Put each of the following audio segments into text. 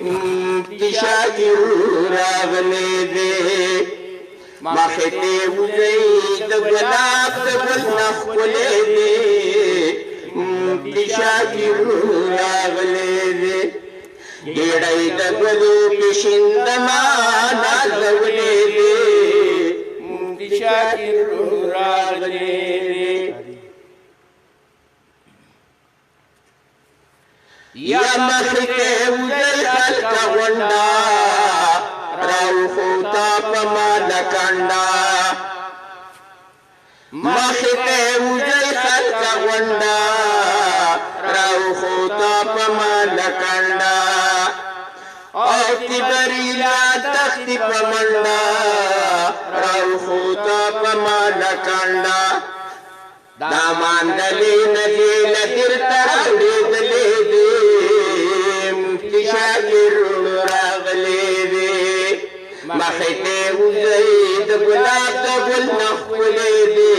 مفتی شاکر راغلی دی مخې ته وځئ د ګلاب د ګل نه ښکلی دی مفتی شاکر راغلی دی ګېډۍ د ګلو پېشندما نازولی دی مفتی شاکر راغلی دی یا مخې ته وځئ خلکه غونډه راوخوته په ماله کنډه مخې ته وځئ خلکه غونډه راوخوته په ماله کنډه او تبریلا تختی په منډه راوخوته په ماله کنډه دا ماندلې نه دې له درته راوړېدلې دي مفتی شاکر راغلی دی مخې ته وځئ د ګلاب د ګل نه ښکلی دی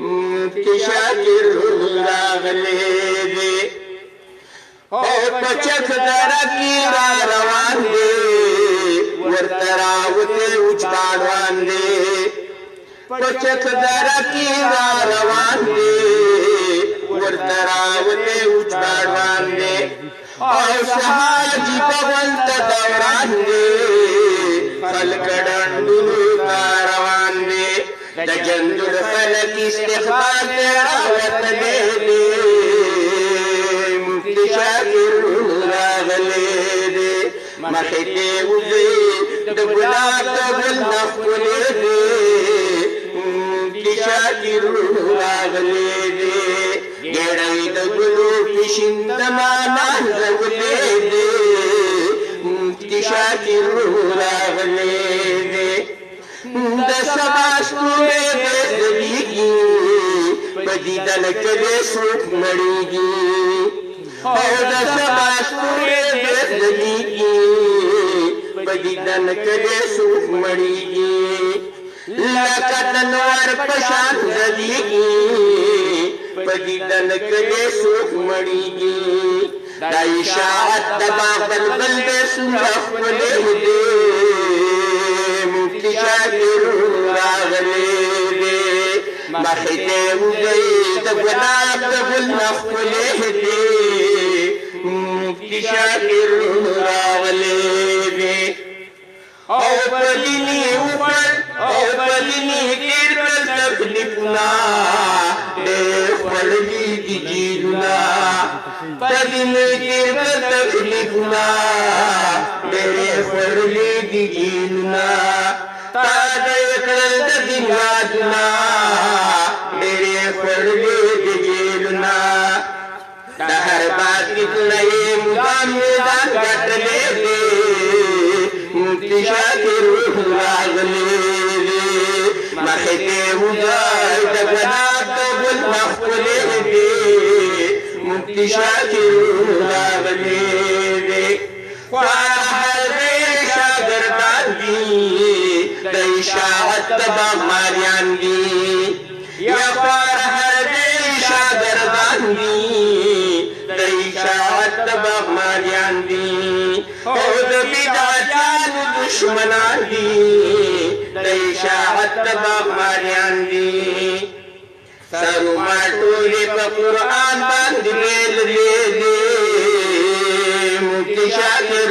مفتی شاکر راغلی دی او په چک دره کې را روان دی ورته راوتی وچکاڼوان دی په چک دره کې را روان دی ورته راوتی وچکاڼوان دی او شهاجي په ولته دوران دی خلک ډنډونو ته روان دی د جندل خلک استقبال ته راوتلی دی مفتی شاکر راغلی دی مخې ته وځئ د ګلاب د ګل نه ښکلی دی مفتی شاکر راغلی دی ګېډۍ د ګلو پېشندما نازولی دی مفتی شاکر راغلی دی د سبا ستوري دې ځلېږي په دیدن کله څوک مړېږي او د سبا ستوري دې ځلېږي په دیدن کله څوک مړېږي لکه د نور په شان ځلېږي په دیدن کله څوک مړېږي دا اشاعت د بلبل دې څومره ښکلی دی مفتی شاکر راغلی دی مخې ته وځئ د ګلاب د ګل نه ښکلی دی مفتی شاکر راغلی دی او په دیني وخوړ او په دیني تېر کړل تکلیفونه ډېر خوړلي دي جیلونه په دیني تېر کړل تکلیفونه ډېر خوړلي دي جیلونه تا دې کړل د دین رازونه ډېر خوړلي دي جیلونه د هر باطل نه یې مدام میدان ګټلی دی مفتی شاکر راغلی دی مخې ته وځئ د ګلاب د ګل نه ښکلی دی مفتی شاکر راغلی دی خواهر شاګردان دي د اشاعت د باغماریان دي یا خواهر شاګردان دي د اشاعت د باغماریان دي او د بدعتانو دشمنان دي د اشاعت د باغماریان دي سروما ټولې په قرآن باندې ویلې دي مفتی شاکر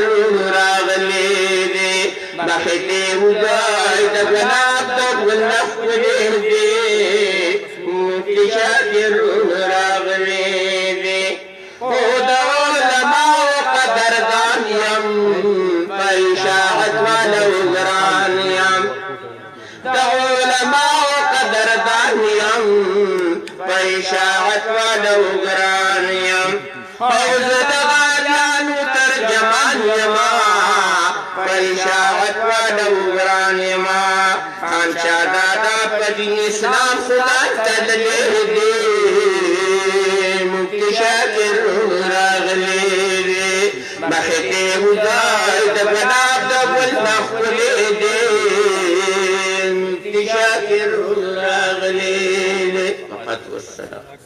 راغلی دی مخې ته وځئ د ګلاب د ګل نه ښکلی دی مفتی شاکر راغلی دی خو د علماو قدردان یم په اشاعت والا ګران یم د علماو قدردان یم په اشاعت والا ګران یم او زه د غالیانو ترجمان یما په اشاعت والا ګران یما خانشاه دادا په دین اسلام خدای تللی دی مفتی شاکر راغلی دی مخې ته وځئ د ګلاب د ګل نه ښکلی دی مفتی شاکر راغلی دی. والسلام.